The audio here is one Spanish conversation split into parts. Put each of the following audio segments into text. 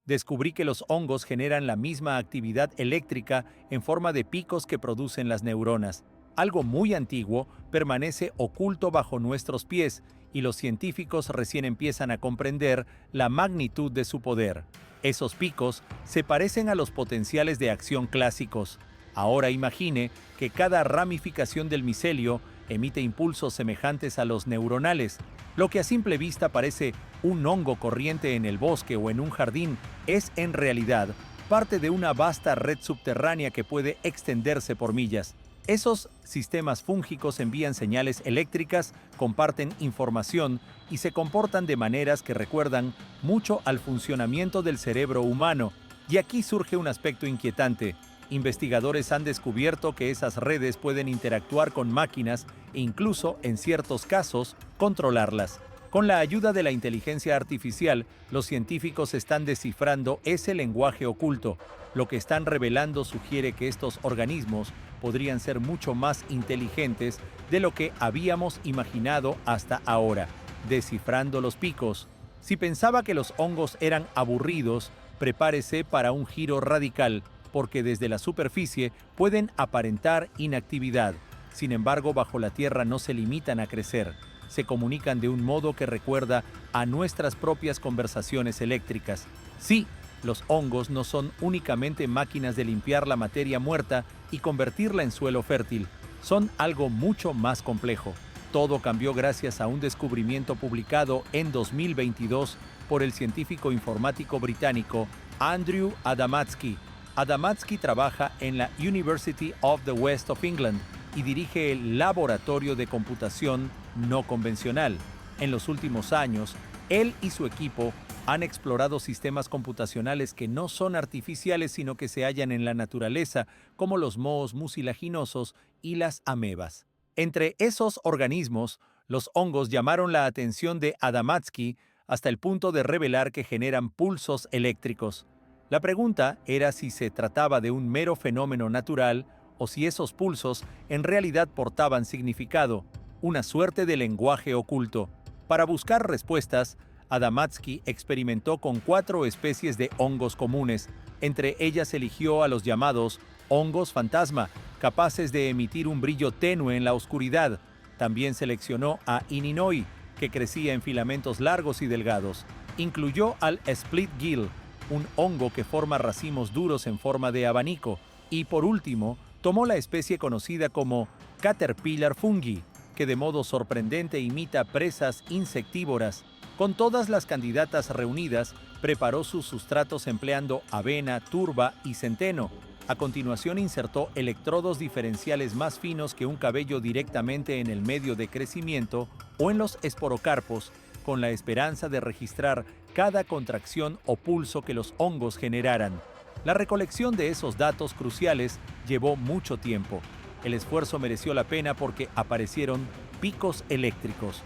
descubrí que los hongos generan la misma actividad eléctrica en forma de picos que producen las neuronas. Algo muy antiguo permanece oculto bajo nuestros pies y los científicos recién empiezan a comprender la magnitud de su poder. Esos picos se parecen a los potenciales de acción clásicos. Ahora imagine que cada ramificación del micelio emite impulsos semejantes a los neuronales. Lo que a simple vista parece un hongo corriente en el bosque o en un jardín es en realidad parte de una vasta red subterránea que puede extenderse por millas. Esos sistemas fúngicos envían señales eléctricas, comparten información y se comportan de maneras que recuerdan mucho al funcionamiento del cerebro humano. Y aquí surge un aspecto inquietante. Investigadores han descubierto que esas redes pueden interactuar con máquinas e incluso, en ciertos casos, controlarlas. Con la ayuda de la inteligencia artificial, los científicos están descifrando ese lenguaje oculto. Lo que están revelando sugiere que estos organismos podrían ser mucho más inteligentes de lo que habíamos imaginado hasta ahora. Descifrando los picos. Si pensaba que los hongos eran aburridos, prepárese para un giro radical, porque desde la superficie pueden aparentar inactividad. Sin embargo, bajo la tierra no se limitan a crecer. Se comunican de un modo que recuerda a nuestras propias conversaciones eléctricas. Sí, los hongos no son únicamente máquinas de limpiar la materia muerta y convertirla en suelo fértil. Son algo mucho más complejo. Todo cambió gracias a un descubrimiento publicado en 2022 por el científico informático británico Andrew Adamatzky. Adamatzky trabaja en la University of the West of England y dirige el Laboratorio de Computación No Convencional. En los últimos años, él y su equipo han explorado sistemas computacionales que no son artificiales sino que se hallan en la naturaleza, como los mohos mucilaginosos y las amebas. Entre esos organismos, los hongos llamaron la atención de Adamatzky hasta el punto de revelar que generan pulsos eléctricos. La pregunta era si se trataba de un mero fenómeno natural o si esos pulsos en realidad portaban significado, una suerte de lenguaje oculto. Para buscar respuestas, Adamatzky experimentó con 4 especies de hongos comunes. Entre ellas eligió a los llamados hongos fantasma, capaces de emitir un brillo tenue en la oscuridad. También seleccionó a Ininoi, que crecía en filamentos largos y delgados. Incluyó al split gill, un hongo que forma racimos duros en forma de abanico. Y por último, tomó la especie conocida como Caterpillar fungi, que de modo sorprendente imita presas insectívoras. Con todas las candidatas reunidas, preparó sus sustratos empleando avena, turba y centeno. A continuación insertó electrodos diferenciales más finos que un cabello directamente en el medio de crecimiento o en los esporocarpos, con la esperanza de registrar cada contracción o pulso que los hongos generaran. La recolección de esos datos cruciales llevó mucho tiempo. El esfuerzo mereció la pena porque aparecieron picos eléctricos.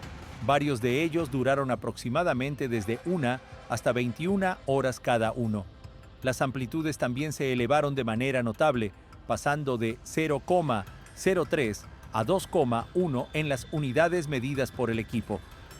Varios de ellos duraron aproximadamente desde 1 hasta 21 horas cada uno. Las amplitudes también se elevaron de manera notable, pasando de 0,03 a 2,1 en las unidades medidas por el equipo.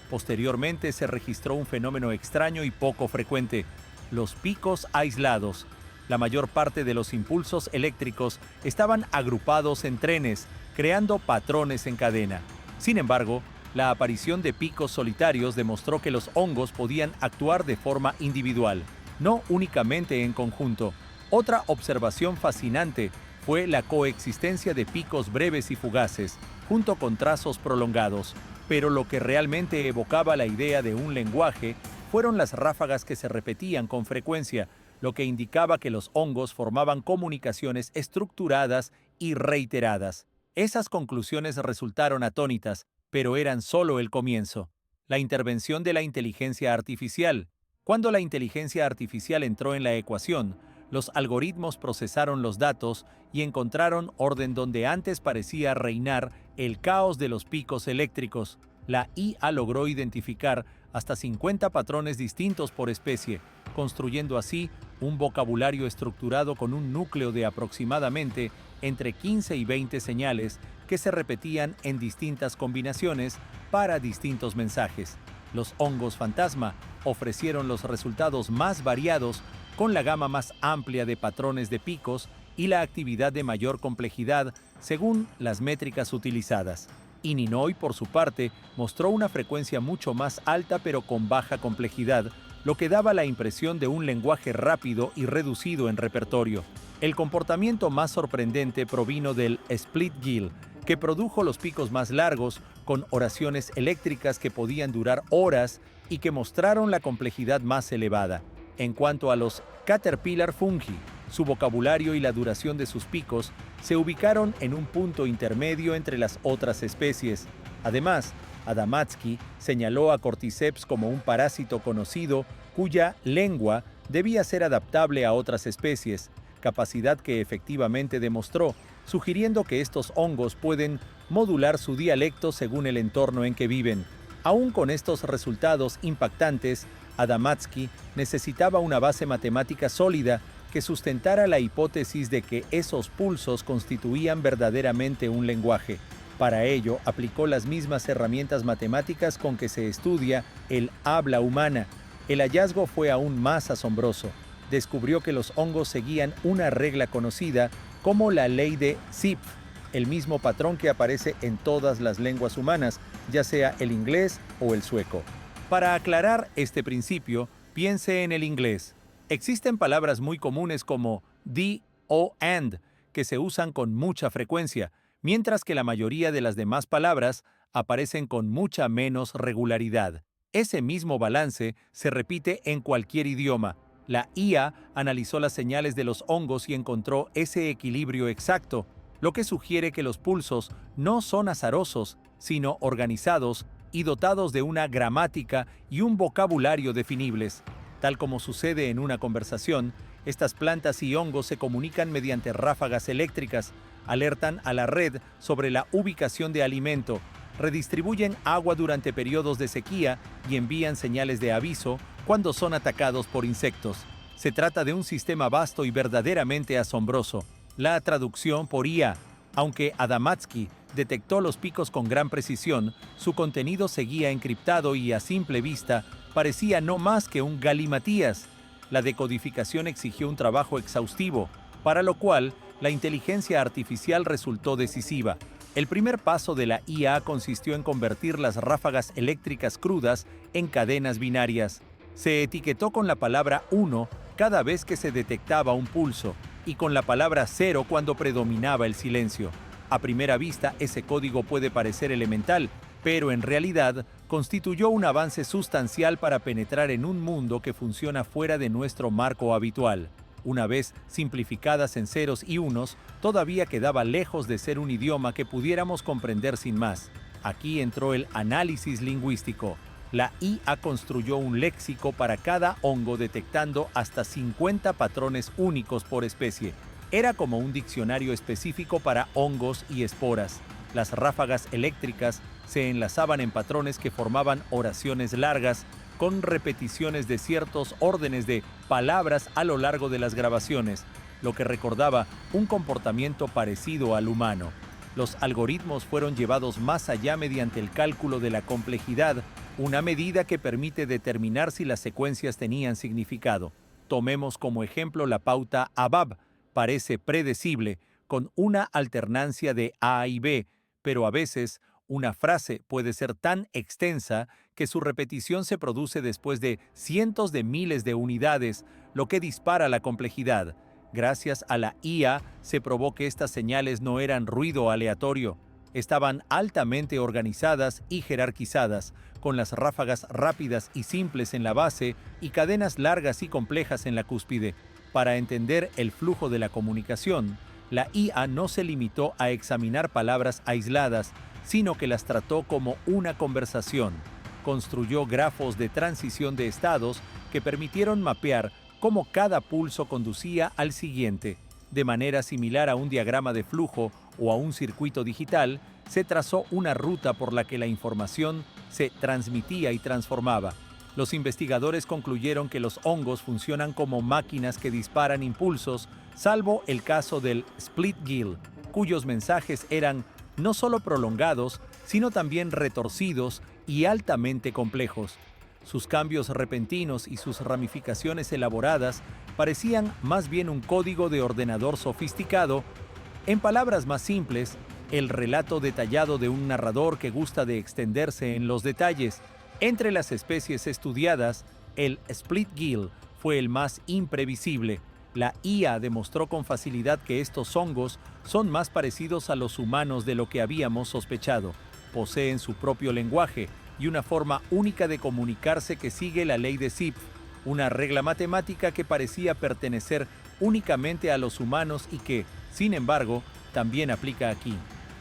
Posteriormente se registró un fenómeno extraño y poco frecuente: los picos aislados. La mayor parte de los impulsos eléctricos estaban agrupados en trenes, creando patrones en cadena. Sin embargo, la aparición de picos solitarios demostró que los hongos podían actuar de forma individual, no únicamente en conjunto. Otra observación fascinante fue la coexistencia de picos breves y fugaces, junto con trazos prolongados. Pero lo que realmente evocaba la idea de un lenguaje fueron las ráfagas que se repetían con frecuencia, lo que indicaba que los hongos formaban comunicaciones estructuradas y reiteradas. Esas conclusiones resultaron atónitas, pero eran solo el comienzo. La intervención de la inteligencia artificial. Cuando la inteligencia artificial entró en la ecuación, los algoritmos procesaron los datos y encontraron orden donde antes parecía reinar el caos de los picos eléctricos. La IA logró identificar hasta 50 patrones distintos por especie, construyendo así un vocabulario estructurado con un núcleo de aproximadamente entre 15 y 20 señales que se repetían en distintas combinaciones para distintos mensajes. Los hongos fantasma ofrecieron los resultados más variados con la gama más amplia de patrones de picos y la actividad de mayor complejidad según las métricas utilizadas. Y Ninoy, por su parte, mostró una frecuencia mucho más alta pero con baja complejidad, lo que daba la impresión de un lenguaje rápido y reducido en repertorio. El comportamiento más sorprendente provino del split gill, que produjo los picos más largos, con oraciones eléctricas que podían durar horas y que mostraron la complejidad más elevada. En cuanto a los Caterpillar fungi, su vocabulario y la duración de sus picos se ubicaron en un punto intermedio entre las otras especies. Además, Adamatzky señaló a Cordyceps como un parásito conocido cuya lengua debía ser adaptable a otras especies, capacidad que efectivamente demostró, sugiriendo que estos hongos pueden modular su dialecto según el entorno en que viven. Aún con estos resultados impactantes, Adamatzky necesitaba una base matemática sólida que sustentara la hipótesis de que esos pulsos constituían verdaderamente un lenguaje. Para ello, aplicó las mismas herramientas matemáticas con que se estudia el habla humana. El hallazgo fue aún más asombroso. Descubrió que los hongos seguían una regla conocida como la ley de Zipf, el mismo patrón que aparece en todas las lenguas humanas, ya sea el inglés o el sueco. Para aclarar este principio, piense en el inglés. Existen palabras muy comunes como the o and, que se usan con mucha frecuencia, mientras que la mayoría de las demás palabras aparecen con mucha menos regularidad. Ese mismo balance se repite en cualquier idioma. La IA analizó las señales de los hongos y encontró ese equilibrio exacto, lo que sugiere que los pulsos no son azarosos, sino organizados y dotados de una gramática y un vocabulario definibles. Tal como sucede en una conversación, estas plantas y hongos se comunican mediante ráfagas eléctricas, alertan a la red sobre la ubicación de alimento, redistribuyen agua durante periodos de sequía y envían señales de aviso cuando son atacados por insectos. Se trata de un sistema vasto y verdaderamente asombroso. La traducción por IA. Aunque Adamatzky detectó los picos con gran precisión, su contenido seguía encriptado y a simple vista parecía no más que un galimatías. La decodificación exigió un trabajo exhaustivo, para lo cual la inteligencia artificial resultó decisiva. El primer paso de la IA consistió en convertir las ráfagas eléctricas crudas en cadenas binarias. Se etiquetó con la palabra 1 cada vez que se detectaba un pulso y con la palabra 0 cuando predominaba el silencio. A primera vista, ese código puede parecer elemental, pero en realidad constituyó un avance sustancial para penetrar en un mundo que funciona fuera de nuestro marco habitual. Una vez simplificadas en ceros y unos, todavía quedaba lejos de ser un idioma que pudiéramos comprender sin más. Aquí entró el análisis lingüístico. La IA construyó un léxico para cada hongo detectando hasta 50 patrones únicos por especie. Era como un diccionario específico para hongos y esporas. Las ráfagas eléctricas se enlazaban en patrones que formaban oraciones largas, con repeticiones de ciertos órdenes de palabras a lo largo de las grabaciones, lo que recordaba un comportamiento parecido al humano. Los algoritmos fueron llevados más allá mediante el cálculo de la complejidad, una medida que permite determinar si las secuencias tenían significado. Tomemos como ejemplo la pauta ABAB. Parece predecible, con una alternancia de A y B, pero a veces una frase puede ser tan extensa que su repetición se produce después de cientos de miles de unidades, lo que dispara la complejidad. Gracias a la IA se probó que estas señales no eran ruido aleatorio, estaban altamente organizadas y jerarquizadas, con las ráfagas rápidas y simples en la base y cadenas largas y complejas en la cúspide. Para entender el flujo de la comunicación, la IA no se limitó a examinar palabras aisladas, sino que las trató como una conversación. Construyó grafos de transición de estados que permitieron mapear cómo cada pulso conducía al siguiente. De manera similar a un diagrama de flujo o a un circuito digital, se trazó una ruta por la que la información se transmitía y transformaba. Los investigadores concluyeron que los hongos funcionan como máquinas que disparan impulsos, salvo el caso del split gill, cuyos mensajes eran no solo prolongados, sino también retorcidos y altamente complejos. Sus cambios repentinos y sus ramificaciones elaboradas parecían más bien un código de ordenador sofisticado. En palabras más simples, el relato detallado de un narrador que gusta de extenderse en los detalles. Entre las especies estudiadas, el split-gill fue el más imprevisible. La IA demostró con facilidad que estos hongos son más parecidos a los humanos de lo que habíamos sospechado. Poseen su propio lenguaje y una forma única de comunicarse que sigue la ley de Zipf, una regla matemática que parecía pertenecer únicamente a los humanos y que, sin embargo, también aplica aquí.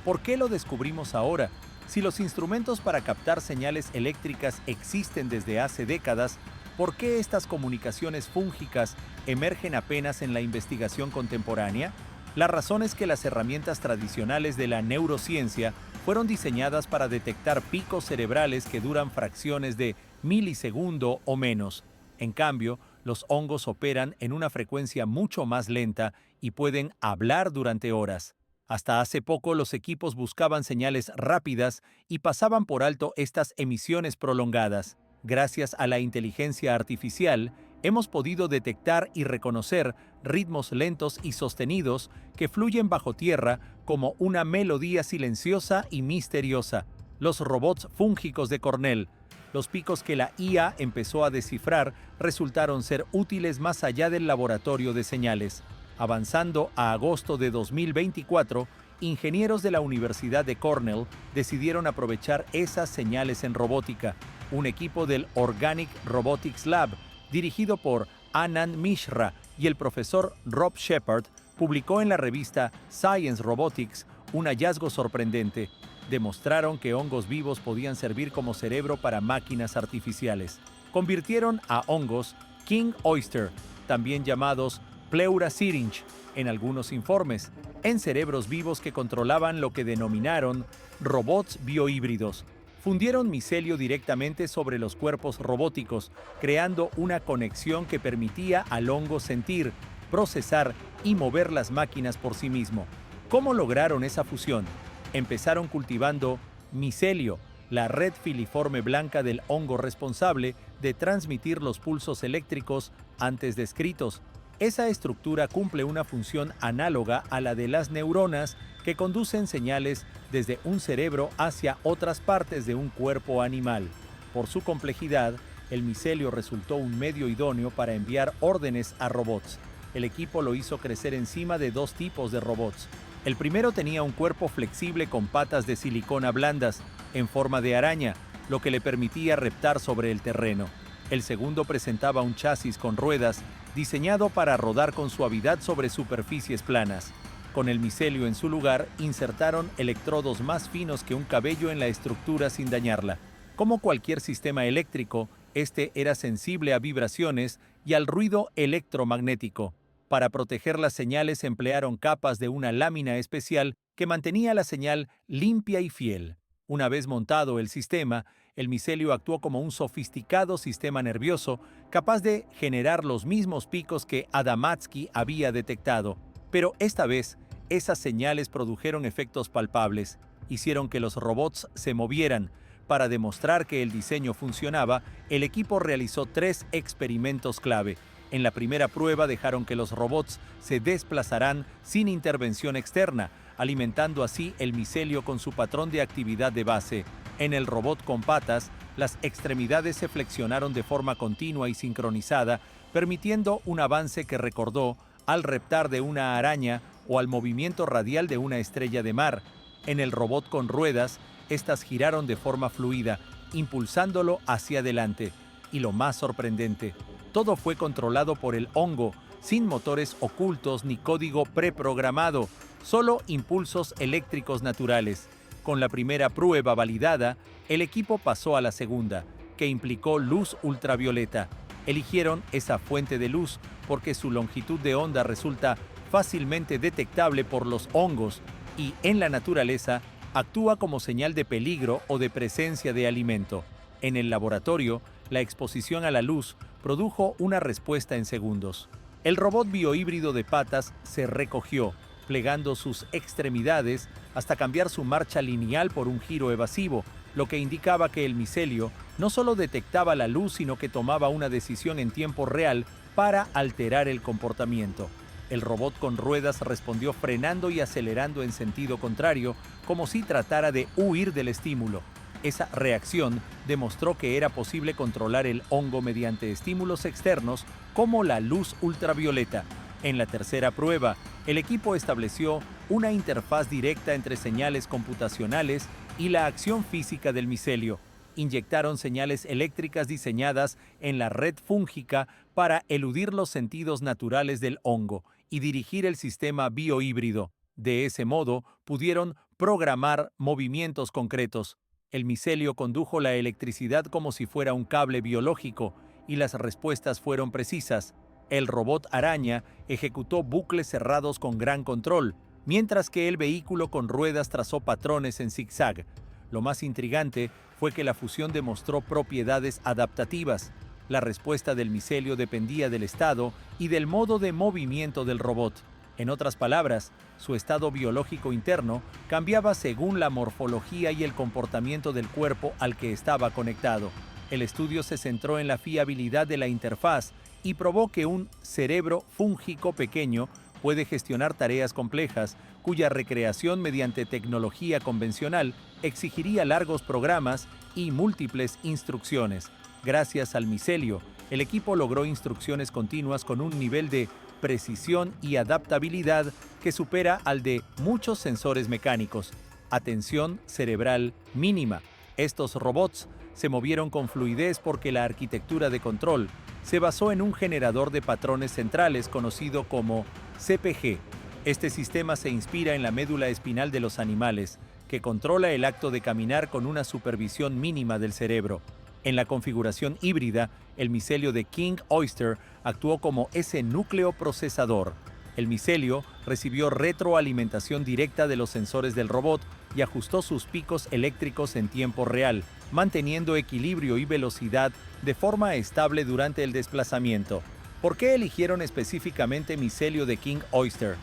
¿Por qué lo descubrimos ahora? Si los instrumentos para captar señales eléctricas existen desde hace décadas, ¿por qué estas comunicaciones fúngicas emergen apenas en la investigación contemporánea? La razón es que las herramientas tradicionales de la neurociencia fueron diseñadas para detectar picos cerebrales que duran fracciones de milisegundo o menos. En cambio, los hongos operan en una frecuencia mucho más lenta y pueden hablar durante horas. Hasta hace poco los equipos buscaban señales rápidas y pasaban por alto estas emisiones prolongadas. Gracias a la inteligencia artificial, hemos podido detectar y reconocer ritmos lentos y sostenidos que fluyen bajo tierra como una melodía silenciosa y misteriosa. Los robots fúngicos de Cornell, los picos que la IA empezó a descifrar, resultaron ser útiles más allá del laboratorio de señales. Avanzando a agosto de 2024, ingenieros de la Universidad de Cornell decidieron aprovechar esas señales en robótica. Un equipo del Organic Robotics Lab, dirigido por Anand Mishra y el profesor Rob Shepard, publicó en la revista Science Robotics un hallazgo sorprendente. Demostraron que hongos vivos podían servir como cerebro para máquinas artificiales. Convirtieron a hongos King Oyster, también llamados Pleura syringe, en algunos informes, en cerebros vivos que controlaban lo que denominaron robots biohíbridos. Fundieron micelio directamente sobre los cuerpos robóticos, creando una conexión que permitía al hongo sentir, procesar y mover las máquinas por sí mismo. ¿Cómo lograron esa fusión? Empezaron cultivando micelio, la red filiforme blanca del hongo responsable de transmitir los pulsos eléctricos antes descritos. Esa estructura cumple una función análoga a la de las neuronas que conducen señales desde un cerebro hacia otras partes de un cuerpo animal. Por su complejidad, el micelio resultó un medio idóneo para enviar órdenes a robots. El equipo lo hizo crecer encima de dos tipos de robots. El primero tenía un cuerpo flexible con patas de silicona blandas, en forma de araña, lo que le permitía reptar sobre el terreno. El segundo presentaba un chasis con ruedas, diseñado para rodar con suavidad sobre superficies planas. Con el micelio en su lugar, insertaron electrodos más finos que un cabello en la estructura sin dañarla. Como cualquier sistema eléctrico, este era sensible a vibraciones y al ruido electromagnético. Para proteger las señales emplearon capas de una lámina especial que mantenía la señal limpia y fiel. Una vez montado el sistema, el micelio actuó como un sofisticado sistema nervioso capaz de generar los mismos picos que Adamatzky había detectado. Pero esta vez, esas señales produjeron efectos palpables, hicieron que los robots se movieran. Para demostrar que el diseño funcionaba, el equipo realizó 3 experimentos clave. En la primera prueba dejaron que los robots se desplazaran sin intervención externa, alimentando así el micelio con su patrón de actividad de base. En el robot con patas, las extremidades se flexionaron de forma continua y sincronizada, permitiendo un avance que recordó al reptar de una araña o al movimiento radial de una estrella de mar. En el robot con ruedas, estas giraron de forma fluida, impulsándolo hacia adelante. Y lo más sorprendente, todo fue controlado por el hongo, sin motores ocultos ni código preprogramado, solo impulsos eléctricos naturales. Con la primera prueba validada, el equipo pasó a la segunda, que implicó luz ultravioleta. Eligieron esa fuente de luz porque su longitud de onda resulta fácilmente detectable por los hongos y, en la naturaleza, actúa como señal de peligro o de presencia de alimento. En el laboratorio, la exposición a la luz produjo una respuesta en segundos. El robot biohíbrido de patas se recogió, plegando sus extremidades hasta cambiar su marcha lineal por un giro evasivo. lo que indicaba que el micelio no solo detectaba la luz, sino que tomaba una decisión en tiempo real para alterar el comportamiento. El robot con ruedas respondió frenando y acelerando en sentido contrario, como si tratara de huir del estímulo. Esa reacción demostró que era posible controlar el hongo mediante estímulos externos como la luz ultravioleta. En la tercera prueba, el equipo estableció una interfaz directa entre señales computacionales y la acción física del micelio. Inyectaron señales eléctricas diseñadas en la red fúngica para eludir los sentidos naturales del hongo y dirigir el sistema biohíbrido. De ese modo, pudieron programar movimientos concretos. El micelio condujo la electricidad como si fuera un cable biológico y las respuestas fueron precisas. El robot araña ejecutó bucles cerrados con gran control, mientras que el vehículo con ruedas trazó patrones en zigzag. Lo más intrigante fue que la fusión demostró propiedades adaptativas. La respuesta del micelio dependía del estado y del modo de movimiento del robot. En otras palabras, su estado biológico interno cambiaba según la morfología y el comportamiento del cuerpo al que estaba conectado. El estudio se centró en la fiabilidad de la interfaz y probó que un cerebro fúngico pequeño puede gestionar tareas complejas, cuya recreación mediante tecnología convencional exigiría largos programas y múltiples instrucciones. Gracias al micelio, el equipo logró instrucciones continuas con un nivel de precisión y adaptabilidad que supera al de muchos sensores mecánicos. Atención cerebral mínima. Estos robots se movieron con fluidez porque la arquitectura de control se basó en un generador de patrones centrales conocido como CPG. Este sistema se inspira en la médula espinal de los animales, que controla el acto de caminar con una supervisión mínima del cerebro. En la configuración híbrida, el micelio de King Oyster actuó como ese núcleo procesador. El micelio recibió retroalimentación directa de los sensores del robot y ajustó sus picos eléctricos en tiempo real, manteniendo equilibrio y velocidad de forma estable durante el desplazamiento. ¿Por qué eligieron específicamente micelio de King Oyster?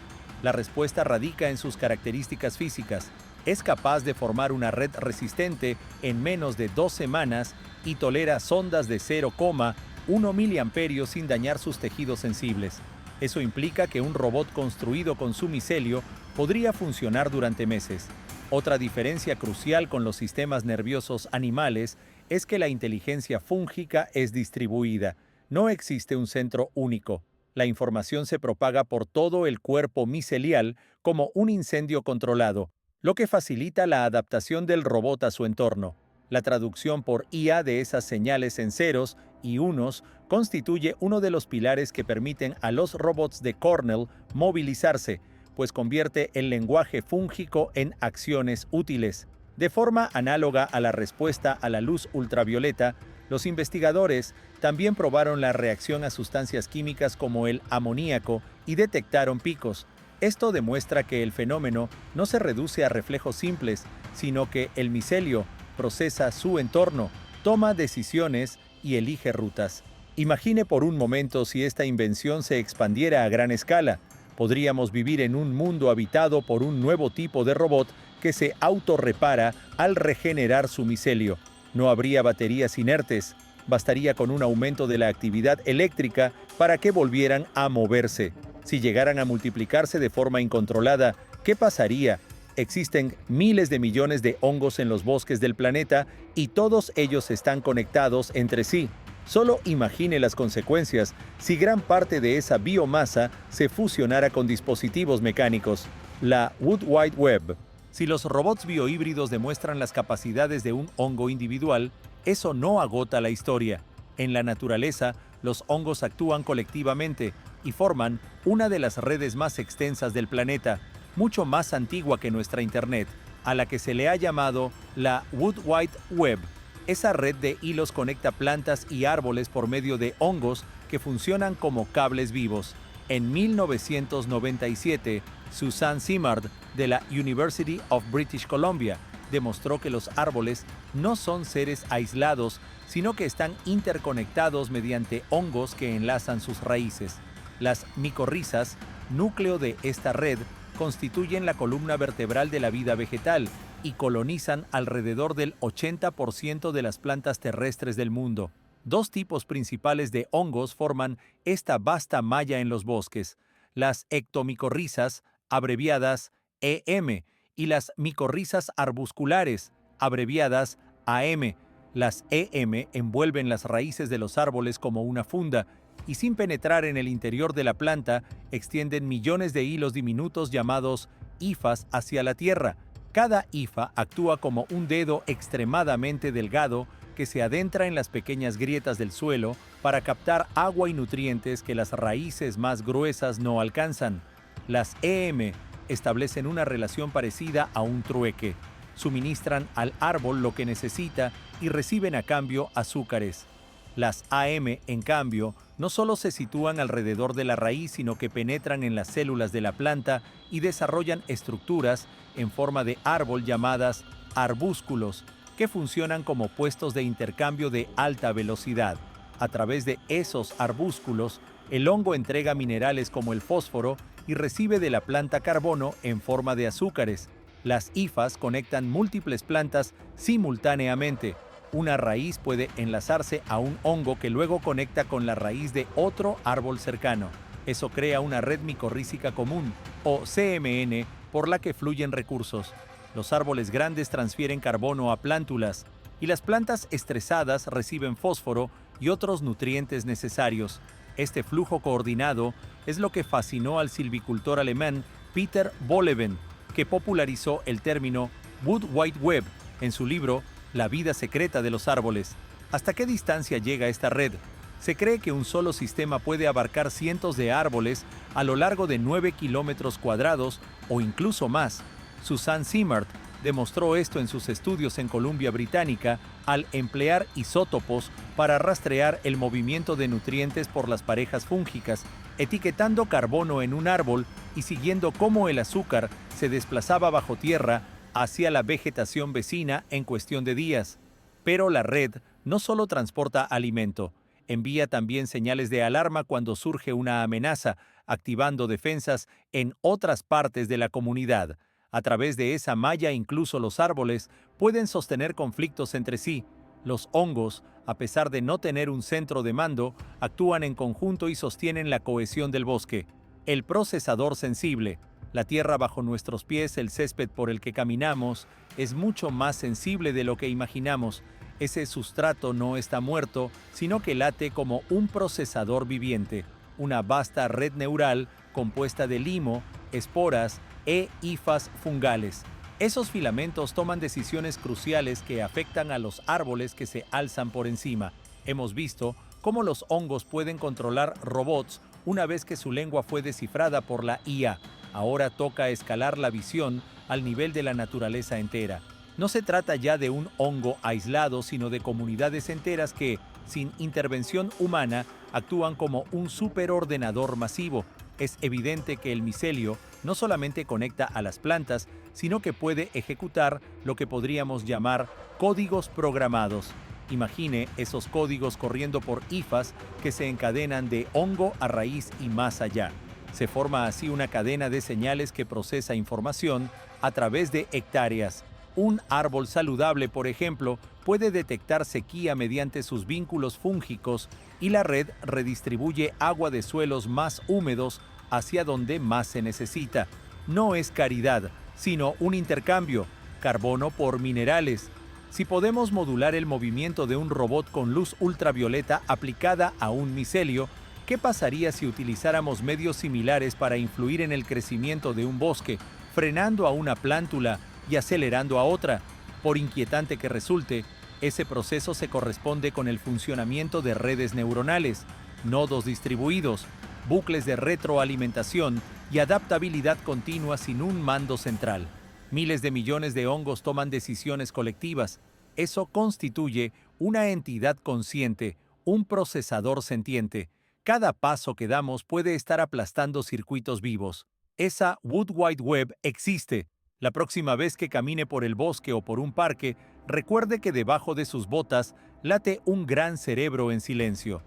La respuesta radica en sus características físicas. Es capaz de formar una red resistente en menos de 2 semanas y tolera sondas de 0,1 mA sin dañar sus tejidos sensibles. Eso implica que un robot construido con su micelio podría funcionar durante meses. Otra diferencia crucial con los sistemas nerviosos animales es que la inteligencia fúngica es distribuida. No existe un centro único. La información se propaga por todo el cuerpo micelial como un incendio controlado, lo que facilita la adaptación del robot a su entorno. La traducción por IA de esas señales en ceros y unos constituye uno de los pilares que permiten a los robots de Cornell movilizarse, pues convierte el lenguaje fúngico en acciones útiles. De forma análoga a la respuesta a la luz ultravioleta, los investigadores también probaron la reacción a sustancias químicas como el amoníaco y detectaron picos. Esto demuestra que el fenómeno no se reduce a reflejos simples, sino que el micelio procesa su entorno, toma decisiones y elige rutas. Imagine por un momento si esta invención se expandiera a gran escala. Podríamos vivir en un mundo habitado por un nuevo tipo de robot que se autorrepara al regenerar su micelio. No habría baterías inertes. Bastaría con un aumento de la actividad eléctrica para que volvieran a moverse. Si llegaran a multiplicarse de forma incontrolada, ¿qué pasaría? Existen miles de millones de hongos en los bosques del planeta y todos ellos están conectados entre sí. Solo imagine las consecuencias si gran parte de esa biomasa se fusionara con dispositivos mecánicos. La Wood Wide Web. Si los robots biohíbridos demuestran las capacidades de un hongo individual, eso no agota la historia. En la naturaleza, los hongos actúan colectivamente y forman una de las redes más extensas del planeta, mucho más antigua que nuestra Internet, a la que se le ha llamado la Wood Wide Web. Esa red de hilos conecta plantas y árboles por medio de hongos que funcionan como cables vivos. En 1997, Suzanne Simard, de la University of British Columbia, demostró que los árboles no son seres aislados, sino que están interconectados mediante hongos que enlazan sus raíces. Las micorrizas, núcleo de esta red, constituyen la columna vertebral de la vida vegetal y colonizan alrededor del 80% de las plantas terrestres del mundo. Dos tipos principales de hongos forman esta vasta malla en los bosques: las ectomicorrizas, abreviadas EM, y las micorrizas arbusculares, abreviadas AM. Las EM envuelven las raíces de los árboles como una funda y, sin penetrar en el interior de la planta, extienden millones de hilos diminutos llamados hifas hacia la tierra. Cada hifa actúa como un dedo extremadamente delgado que se adentra en las pequeñas grietas del suelo para captar agua y nutrientes que las raíces más gruesas no alcanzan. Las EM establecen una relación parecida a un trueque. Suministran al árbol lo que necesita y reciben a cambio azúcares. Las AM, en cambio, no solo se sitúan alrededor de la raíz, sino que penetran en las células de la planta y desarrollan estructuras en forma de árbol llamadas arbúsculos, que funcionan como puestos de intercambio de alta velocidad. A través de esos arbúsculos, el hongo entrega minerales como el fósforo y recibe de la planta carbono en forma de azúcares. Las hifas conectan múltiples plantas simultáneamente. Una raíz puede enlazarse a un hongo que luego conecta con la raíz de otro árbol cercano. Eso crea una red micorrícica común, o CMN, por la que fluyen recursos. Los árboles grandes transfieren carbono a plántulas, y las plantas estresadas reciben fósforo y otros nutrientes necesarios. Este flujo coordinado es lo que fascinó al silvicultor alemán Peter Wohlleben, que popularizó el término Wood Wide Web en su libro La vida secreta de los árboles. ¿Hasta qué distancia llega esta red? Se cree que un solo sistema puede abarcar cientos de árboles a lo largo de 9 kilómetros cuadrados o incluso más. Suzanne Simard demostró esto en sus estudios en Columbia Británica al emplear isótopos para rastrear el movimiento de nutrientes por las parejas fúngicas, etiquetando carbono en un árbol y siguiendo cómo el azúcar se desplazaba bajo tierra hacia la vegetación vecina en cuestión de días. Pero la red no solo transporta alimento, envía también señales de alarma cuando surge una amenaza, activando defensas en otras partes de la comunidad. A través de esa malla, incluso los árboles pueden sostener conflictos entre sí. Los hongos, a pesar de no tener un centro de mando, actúan en conjunto y sostienen la cohesión del bosque. El procesador sensible. La tierra bajo nuestros pies, el césped por el que caminamos, es mucho más sensible de lo que imaginamos. Ese sustrato no está muerto, sino que late como un procesador viviente, una vasta red neural compuesta de limo, esporas e hifas fungales. Esos filamentos toman decisiones cruciales que afectan a los árboles que se alzan por encima. Hemos visto cómo los hongos pueden controlar robots una vez que su lengua fue descifrada por la IA. Ahora toca escalar la visión al nivel de la naturaleza entera. No se trata ya de un hongo aislado, sino de comunidades enteras que, sin intervención humana, actúan como un superordenador masivo. Es evidente que el micelio no solamente conecta a las plantas, sino que puede ejecutar lo que podríamos llamar códigos programados. Imagine esos códigos corriendo por hifas que se encadenan de hongo a raíz y más allá. Se forma así una cadena de señales que procesa información a través de hectáreas. Un árbol saludable, por ejemplo, puede detectar sequía mediante sus vínculos fúngicos y la red redistribuye agua de suelos más húmedos hacia donde más se necesita. No es caridad, sino un intercambio, carbono por minerales. Si podemos modular el movimiento de un robot con luz ultravioleta aplicada a un micelio, ¿qué pasaría si utilizáramos medios similares para influir en el crecimiento de un bosque, frenando a una plántula y acelerando a otra? Por inquietante que resulte, ese proceso se corresponde con el funcionamiento de redes neuronales, nodos distribuidos, bucles de retroalimentación y adaptabilidad continua sin un mando central. Miles de millones de hongos toman decisiones colectivas. Eso constituye una entidad consciente, un procesador sentiente. Cada paso que damos puede estar aplastando circuitos vivos. Esa Wood Wide Web existe. La próxima vez que camine por el bosque o por un parque, recuerde que debajo de sus botas late un gran cerebro en silencio.